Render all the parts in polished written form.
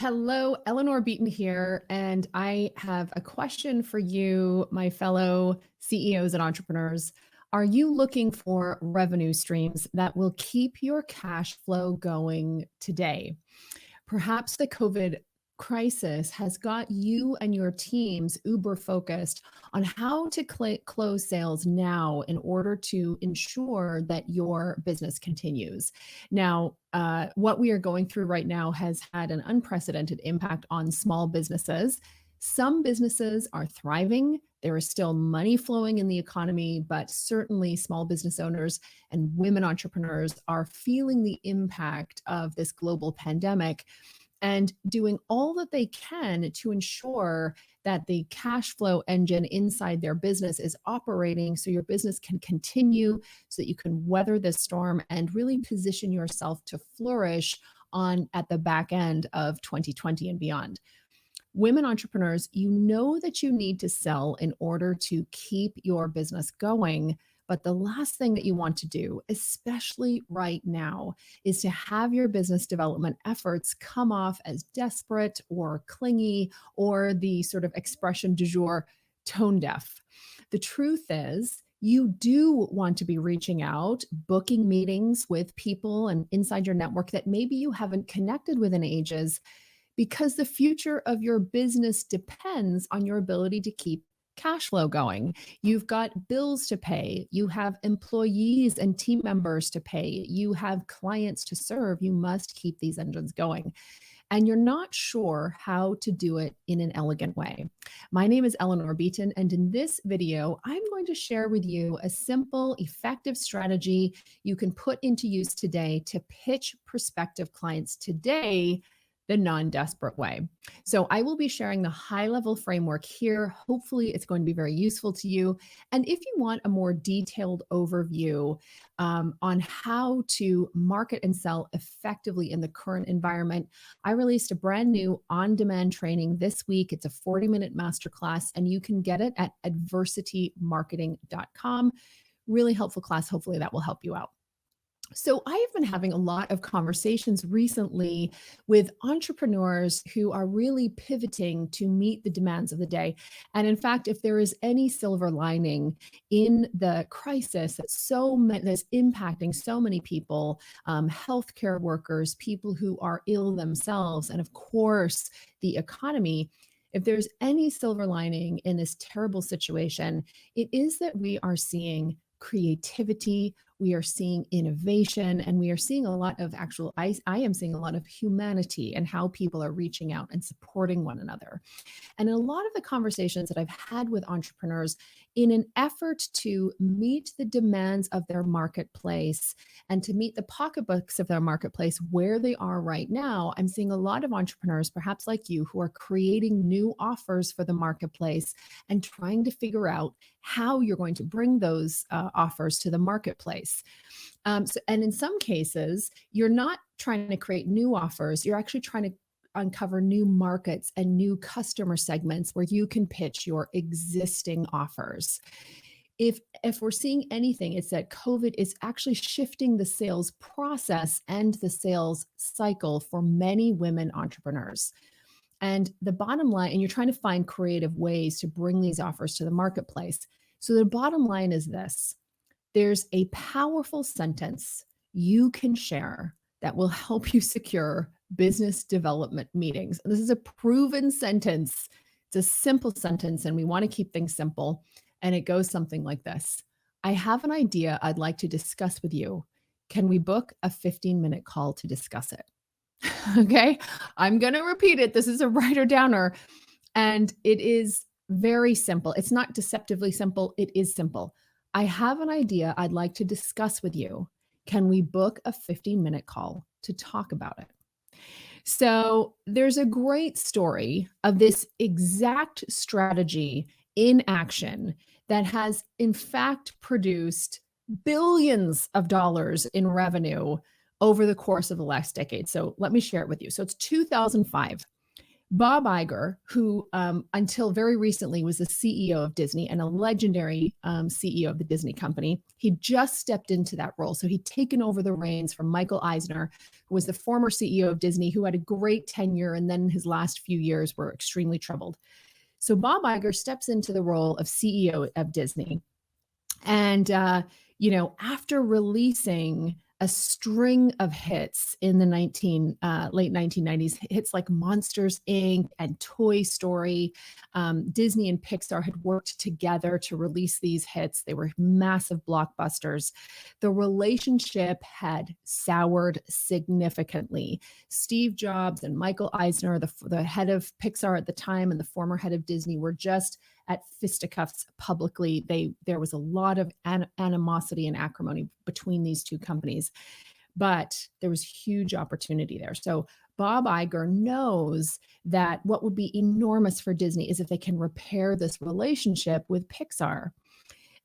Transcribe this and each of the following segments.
Hello, Eleanor Beaton here, and I have a question for you, my fellow CEOs and entrepreneurs. Are you looking for revenue streams that will keep your cash flow going today? Perhaps the COVID crisis has got you and your teams uber focused on how to close sales now in order to ensure that your business continues. Now, what we are going through right now has had an unprecedented impact on small businesses. Some businesses are thriving. There is still money flowing in the economy, but certainly small business owners and women entrepreneurs are feeling the impact of this global pandemic and doing all that they can to ensure that the cash flow engine inside their business is operating so your business can continue, so that you can weather this storm and really position yourself to flourish on at the back end of 2020 and beyond. Women entrepreneurs, you know that you need to sell in order to keep your business going. But the last thing that you want to do, especially right now, is to have your business development efforts come off as desperate or clingy or the sort of expression du jour, tone deaf. The truth is, you do want to be reaching out, booking meetings with people and inside your network that maybe you haven't connected with in ages, because the future of your business depends on your ability to keep cash flow going. You've got bills to pay, you have employees and team members to pay, you have clients to serve. You must keep these engines going. And you're not sure how to do it in an elegant way. My name is Eleanor Beaton, and in this video, I'm going to share with you a simple, effective strategy you can put into use today to pitch prospective clients today the non-desperate way. So I will be sharing the high-level framework here. Hopefully it's going to be very useful to you. And if you want a more detailed overview on how to market and sell effectively in the current environment, I released a brand new on-demand training this week. It's a 40-minute masterclass, and you can get it at adversitymarketing.com. Really helpful class. Hopefully that will help you out. So I have been having a lot of conversations recently with entrepreneurs who are really pivoting to meet the demands of the day. And in fact, if there is any silver lining in the crisis that's impacting so many people, healthcare workers, people who are ill themselves, and of course, the economy. If there's any silver lining in this terrible situation, it is that we are seeing creativity, we are seeing innovation, and we are seeing a lot of I am seeing a lot of humanity and how people are reaching out and supporting one another. And in a lot of the conversations that I've had with entrepreneurs, in an effort to meet the demands of their marketplace and to meet the pocketbooks of their marketplace where they are right now, I'm seeing a lot of entrepreneurs, perhaps like you, who are creating new offers for the marketplace and trying to figure out how you're going to bring those offers to the marketplace. And in some cases, you're not trying to create new offers, you're actually trying to uncover new markets and new customer segments where you can pitch your existing offers. If we're seeing anything, it's that COVID is actually shifting the sales process and the sales cycle for many women entrepreneurs. And the bottom line, and you're trying to find creative ways to bring these offers to the marketplace. So the bottom line is this: there's a powerful sentence you can share that will help you secure business development meetings. And this is a proven sentence. It's a simple sentence, and we want to keep things simple. And it goes something like this: I have an idea I'd like to discuss with you. Can we book a 15-minute call to discuss it? Okay, I'm going to repeat it. This is a writer downer, and it is very simple. It's not deceptively simple. It is simple. I have an idea I'd like to discuss with you. Can we book a 15-minute call to talk about it? So there's a great story of this exact strategy in action that has, in fact, produced billions of dollars in revenue over the course of the last decade. So let me share it with you. So it's 2005. Bob Iger, who until very recently was the CEO of Disney and a legendary CEO of the Disney company, he just stepped into that role. So he'd taken over the reins from Michael Eisner, who was the former CEO of Disney, who had a great tenure, and then his last few years were extremely troubled. So Bob Iger steps into the role of CEO of Disney. And, after releasing a string of hits in the late 1990s, hits like Monsters Inc. and Toy Story, Disney and Pixar had worked together to release these hits. They were massive blockbusters. The relationship had soured significantly. Steve Jobs and Michael Eisner, the head of Pixar at the time and the former head of Disney, were just at fisticuffs publicly. There was a lot of animosity and acrimony between these two companies, but there was huge opportunity there. So Bob Iger knows that what would be enormous for Disney is if they can repair this relationship with Pixar.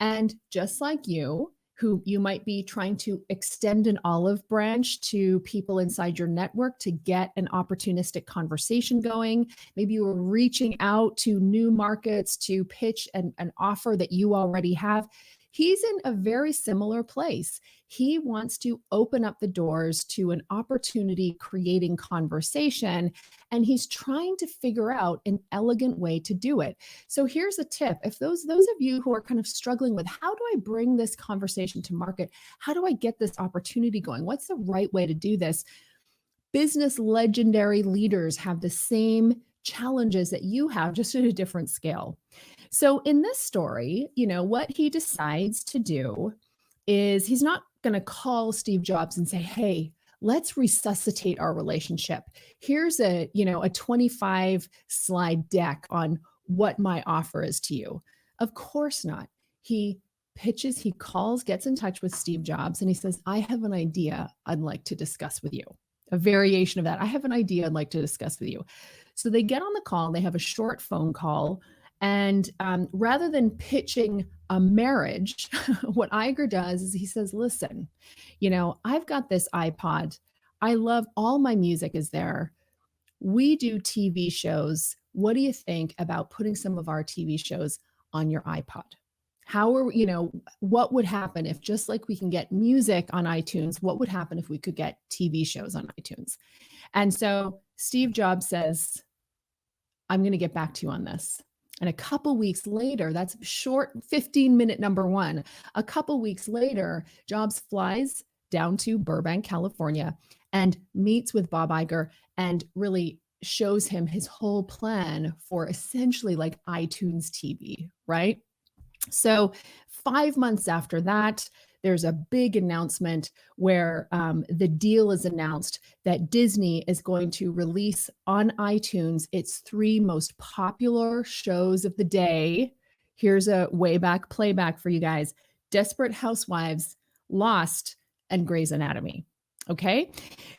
And just like you, who you might be trying to extend an olive branch to people inside your network to get an opportunistic conversation going. Maybe you were reaching out to new markets to pitch an offer that you already have. He's in a very similar place. He wants to open up the doors to an opportunity creating conversation, and he's trying to figure out an elegant way to do it. So here's a tip. If those of you who are kind of struggling with how do I bring this conversation to market? How do I get this opportunity going? What's the right way to do this? Business legendary leaders have the same challenges that you have, just at a different scale. So in this story, what he decides to do is he's not going to call Steve Jobs and say, "Hey, let's resuscitate our relationship. Here's a 25 slide deck on what my offer is to you." Of course not. He calls, gets in touch with Steve Jobs, and he says, "I have an idea I'd like to discuss with you." A variation of that. "I have an idea I'd like to discuss with you." So they get on the call, they have a short phone call, and rather than pitching a marriage, what Iger does is he says, "Listen, I've got this iPod. I love all my music is there. We do TV shows. What do you think about putting some of our TV shows on your iPod? What would happen if, just like we can get music on iTunes, what would happen if we could get TV shows on iTunes?" And so Steve Jobs says, "I'm going to get back to you on this." And a couple weeks later, that's short 15-minute number one. A couple weeks later, Jobs flies down to Burbank, California, and meets with Bob Iger and really shows him his whole plan for essentially like iTunes TV, right? So 5 months after that, there's a big announcement where the deal is announced that Disney is going to release on iTunes its 3 most popular shows of the day. Here's a way back playback for you guys: Desperate Housewives, Lost, and Grey's Anatomy. Okay,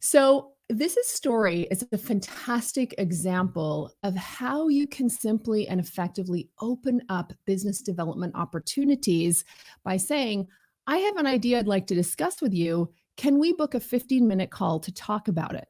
so this story is a fantastic example of how you can simply and effectively open up business development opportunities by saying, "I have an idea I'd like to discuss with you. Can we book a 15-minute call to talk about it?"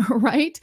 Right?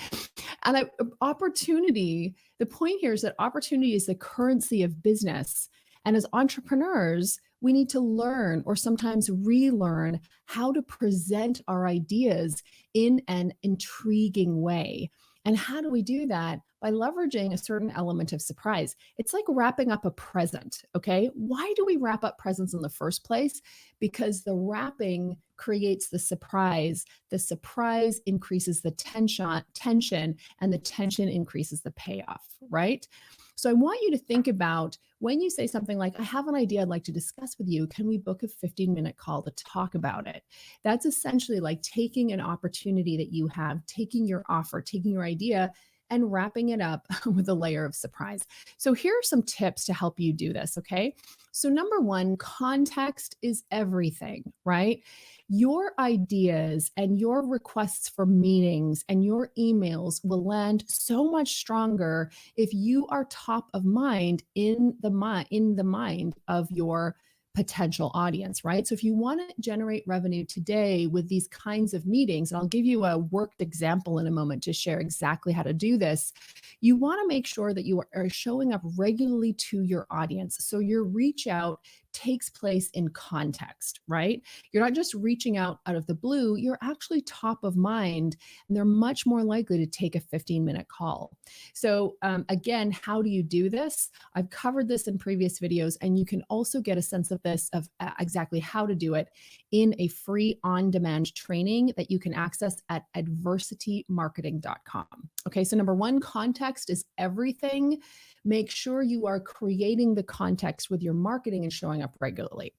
And opportunity, the point here is that opportunity is the currency of business. And as entrepreneurs, we need to learn, or sometimes relearn, how to present our ideas in an intriguing way. And how do we do that? By leveraging a certain element of surprise. It's like wrapping up a present, okay? Why do we wrap up presents in the first place? Because the wrapping creates the surprise. The surprise increases the tension, and the tension increases the payoff, right? So I want you to think about when you say something like, "I have an idea I'd like to discuss with you. Can we book a 15-minute call to talk about it?" That's essentially like taking an opportunity that you have, taking your offer, taking your idea, and wrapping it up with a layer of surprise. So here are some tips to help you do this, okay? So number one, context is everything, right? Your ideas and your requests for meetings and your emails will land so much stronger if you are top of mind in the mind of your potential audience, right? So if you want to generate revenue today with these kinds of meetings, and I'll give you a worked example in a moment to share exactly how to do this, you want to make sure that you are showing up regularly to your audience. So your reach out takes place in context, right? You're not just reaching out of the blue, you're actually top of mind, and they're much more likely to take a 15-minute call. So again, how do you do this? I've covered this in previous videos, and you can also get a sense of this, of exactly how to do it, in a free on-demand training that you can access at adversitymarketing.com. Okay, so number one, context is everything. Make sure you are creating the context with your marketing and showing up regularly.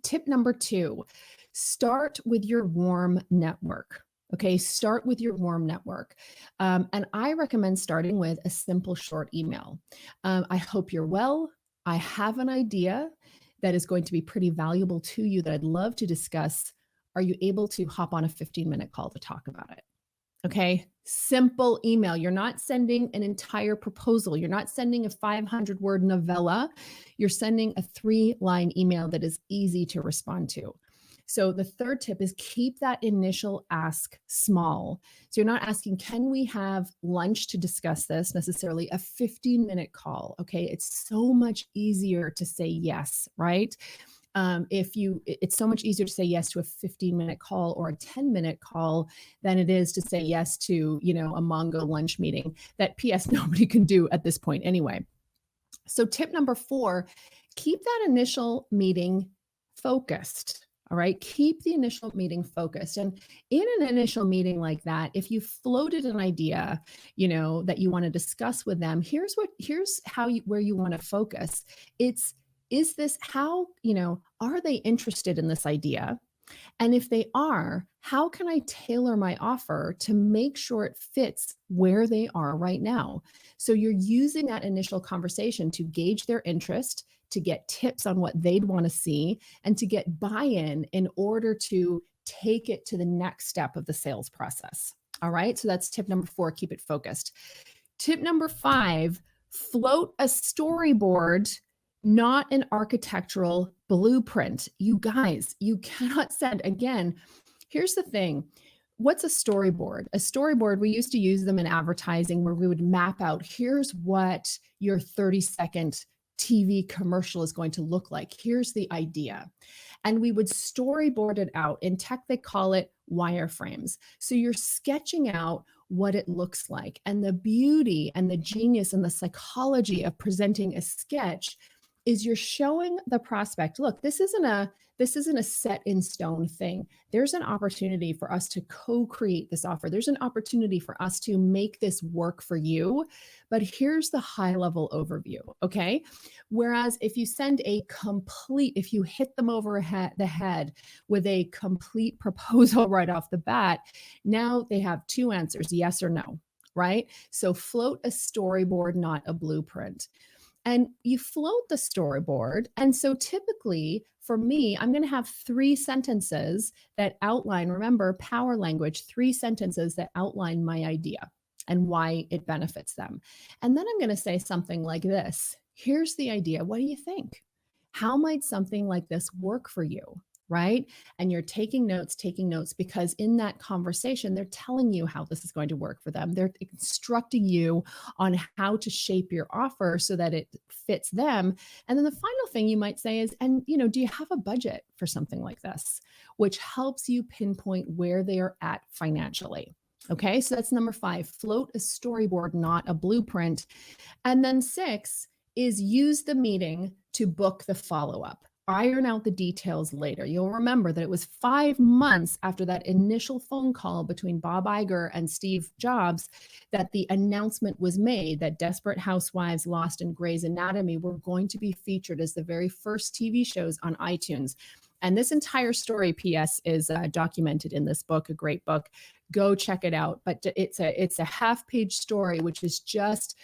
Tip number two, start with your warm network. Okay, start with your warm network. And I recommend starting with a simple short email. I hope you're well. I have an idea that is going to be pretty valuable to you that I'd love to discuss. Are you able to hop on a 15-minute call to talk about it? Okay, simple email. You're not sending an entire proposal. You're not sending a 500-word novella. You're sending a 3-line email that is easy to respond to. So the third tip is keep that initial ask small. So you're not asking, can we have lunch to discuss this? Necessarily a 15-minute call. Okay, it's so much easier to say yes, right? It's so much easier to say yes to a 15-minute call or a 10-minute call than it is to say yes to, a Mongo lunch meeting that PS nobody can do at this point anyway. So tip number 4, keep that initial meeting focused. All right. Keep the initial meeting focused. And in an initial meeting like that, if you floated an idea, that you want to discuss with them, here's where you want to focus. Is this how, are they interested in this idea? And if they are, how can I tailor my offer to make sure it fits where they are right now? So you're using that initial conversation to gauge their interest, to get tips on what they'd want to see, and to get buy-in in order to take it to the next step of the sales process. All right. So that's tip number 4, keep it focused. Tip number 5, float a storyboard, not an architectural blueprint. You guys, you cannot send, again, here's the thing. What's a storyboard? A storyboard, we used to use them in advertising where we would map out, here's what your 30-second TV commercial is going to look like. Here's the idea. And we would storyboard it out. In tech, they call it wireframes. So you're sketching out what it looks like. And the beauty and the genius and the psychology of presenting a sketch is you're showing the prospect, look, this isn't a set in stone thing. There's an opportunity for us to co-create this offer. There's an opportunity for us to make this work for you, but here's the high level overview, okay? Whereas if you if you hit them over the head with a complete proposal right off the bat, now they have 2 answers, yes or no, right? So float a storyboard, not a blueprint. And you float the storyboard. And so typically for me, I'm going to have 3 sentences that outline, remember, power language, 3 sentences that outline my idea and why it benefits them. And then I'm going to say something like this. Here's the idea. What do you think? How might something like this work for you? Right? And you're taking notes because in that conversation, they're telling you how this is going to work for them. They're instructing you on how to shape your offer so that it fits them. And then the final thing you might say is, and do you have a budget for something like this? Which helps you pinpoint where they are at financially. Okay, so that's number 5, float a storyboard, not a blueprint. And then 6 is use the meeting to book the follow-up. Iron out the details later. You'll remember that it was 5 months after that initial phone call between Bob Iger and Steve Jobs that the announcement was made that Desperate Housewives, Lost, and Grey's Anatomy were going to be featured as the very first TV shows on iTunes. And this entire story, PS, is documented in this book, a great book. Go check it out. But it's a half-page story, which is just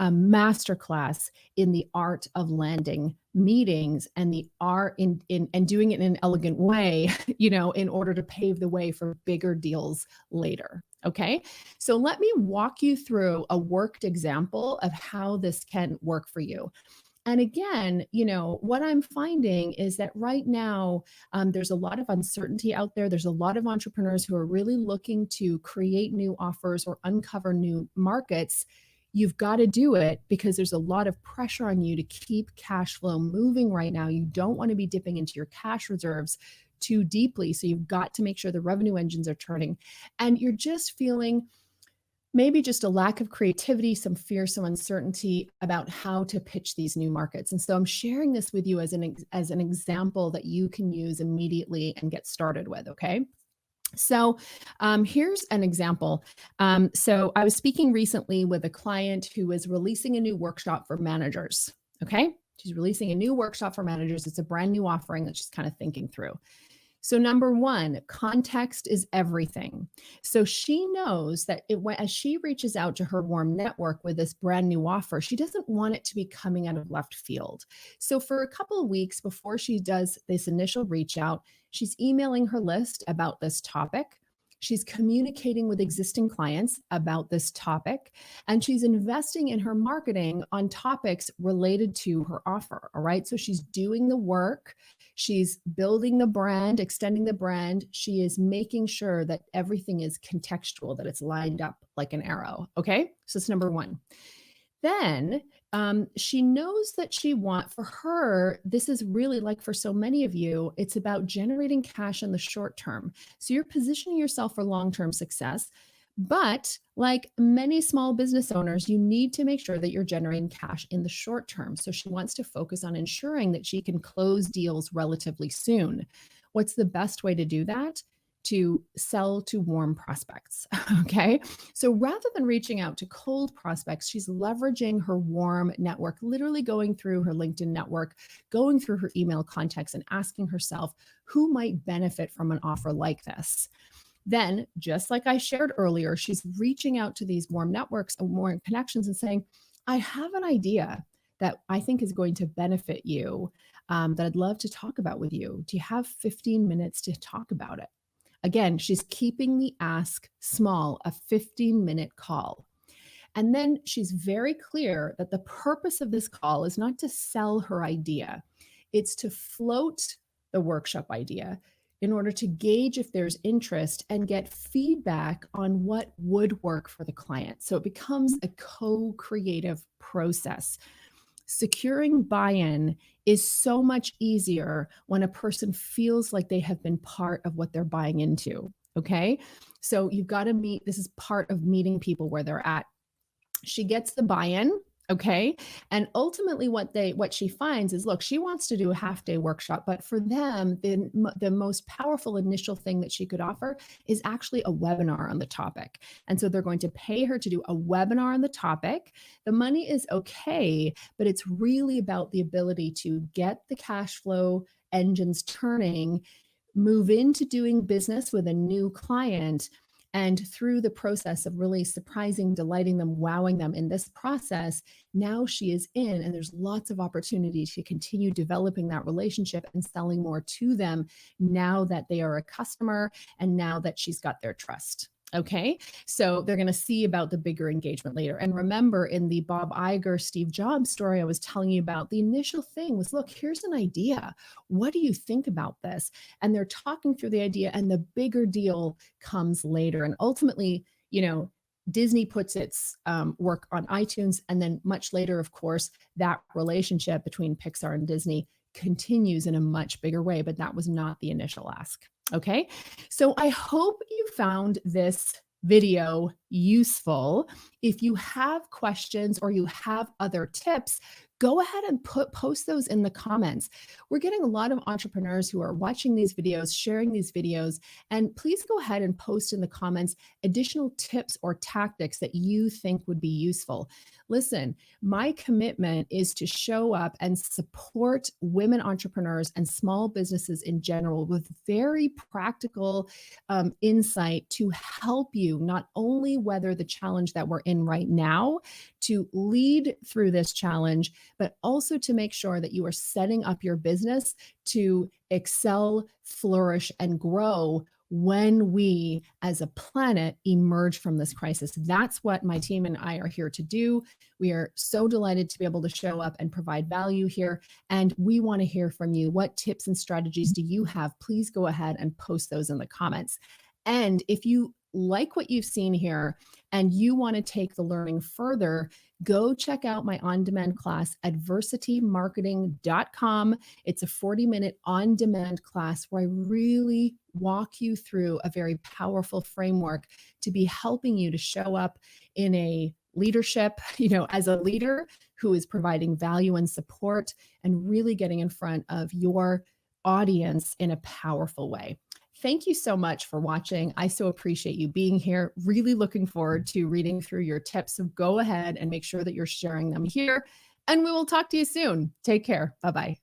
a masterclass in the art of landing meetings and the art in and doing it in an elegant way, in order to pave the way for bigger deals later. Okay. So let me walk you through a worked example of how this can work for you. And again, what I'm finding is that right now, there's a lot of uncertainty out there. There's a lot of entrepreneurs who are really looking to create new offers or uncover new markets. You've got to do it because there's a lot of pressure on you to keep cash flow moving right now. You don't want to be dipping into your cash reserves too deeply. So you've got to make sure the revenue engines are turning. And you're just feeling maybe just a lack of creativity, some fear, some uncertainty about how to pitch these new markets. And so I'm sharing this with you as an example that you can use immediately and get started with, okay? So here's an example. So I was speaking recently with a client who is releasing a new workshop for managers, okay? She's releasing a new workshop for managers. It's a brand new offering that she's kind of thinking through. So number one, context is everything. So she knows that as she reaches out to her warm network with this brand new offer, she doesn't want it to be coming out of left field. So for a couple of weeks before she does this initial reach out, she's emailing her list about this topic. She's communicating with existing clients about this topic, and she's investing in her marketing on topics related to her offer. All right. So she's doing the work. She's building the brand, extending the brand. She is making sure that everything is contextual, that it's lined up like an arrow. Okay. So it's number one. Then she knows that for her, this is really like for so many of you, it's about generating cash in the short term. So you're positioning yourself for long-term success. But like many small business owners, you need to make sure that you're generating cash in the short term. So she wants to focus on ensuring that she can close deals relatively soon. What's the best way to do that? To sell to warm prospects. Okay. So rather than reaching out to cold prospects, she's leveraging her warm network, literally going through her LinkedIn network, going through her email contacts and asking herself who might benefit from an offer like this. Then, just like I shared earlier, she's reaching out to these warm networks and warm connections and saying, I have an idea that I think is going to benefit you, that I'd love to talk about with you. Do you have 15 minutes to talk about it? Again, she's keeping the ask small, a 15-minute call. And then she's very clear that the purpose of this call is not to sell her idea. It's to float the workshop idea in order to gauge if there's interest and get feedback on what would work for the client. So it becomes a co-creative process. Securing buy-in is so much easier when a person feels like they have been part of what they're buying into. Okay. So you've got to this is part of meeting people where they're at. She gets the buy-in. Okay. And ultimately what she finds is, look, she wants to do a half-day workshop, but for them, the most powerful initial thing that she could offer is actually a webinar on the topic. And so they're going to pay her to do a webinar on the topic. The money is okay, but it's really about the ability to get the cash flow engines turning, move into doing business with a new client. And through the process of really surprising, delighting them, wowing them in this process, now she is in, and there's lots of opportunity to continue developing that relationship and selling more to them now that they are a customer and now that she's got their trust. Okay. So they're going to see about the bigger engagement later. And remember, in the Bob Iger, Steve Jobs story I was telling you about, the initial thing was, look, here's an idea. What do you think about this? And they're talking through the idea, and the bigger deal comes later. And ultimately, Disney puts its work on iTunes. And then much later, of course, that relationship between Pixar and Disney continues in a much bigger way, but that was not the initial ask. Okay. So I hope you found this video useful. If you have questions or you have other tips, go ahead and post those in the comments. We're getting a lot of entrepreneurs who are watching these videos, sharing these videos, and please go ahead and post in the comments additional tips or tactics that you think would be useful. Listen, my commitment is to show up and support women entrepreneurs and small businesses in general with very practical insight to help you not only weather the challenge that we're in right now, to lead through this challenge, but also to make sure that you are setting up your business to excel, flourish, and grow when we as a planet emerge from this crisis. That's what my team and I are here to do. We are so delighted to be able to show up and provide value here. And we want to hear from you. What tips and strategies do you have? Please go ahead and post those in the comments. And if you like what you've seen here and you want to take the learning further, go check out my on-demand class, adversitymarketing.com. It's a 40-minute on-demand class where I really walk you through a very powerful framework to be helping you to show up in a leadership, as a leader who is providing value and support and really getting in front of your audience in a powerful way. Thank you so much for watching. I so appreciate you being here. Really looking forward to reading through your tips. So go ahead and make sure that you're sharing them here. And we will talk to you soon. Take care. Bye-bye.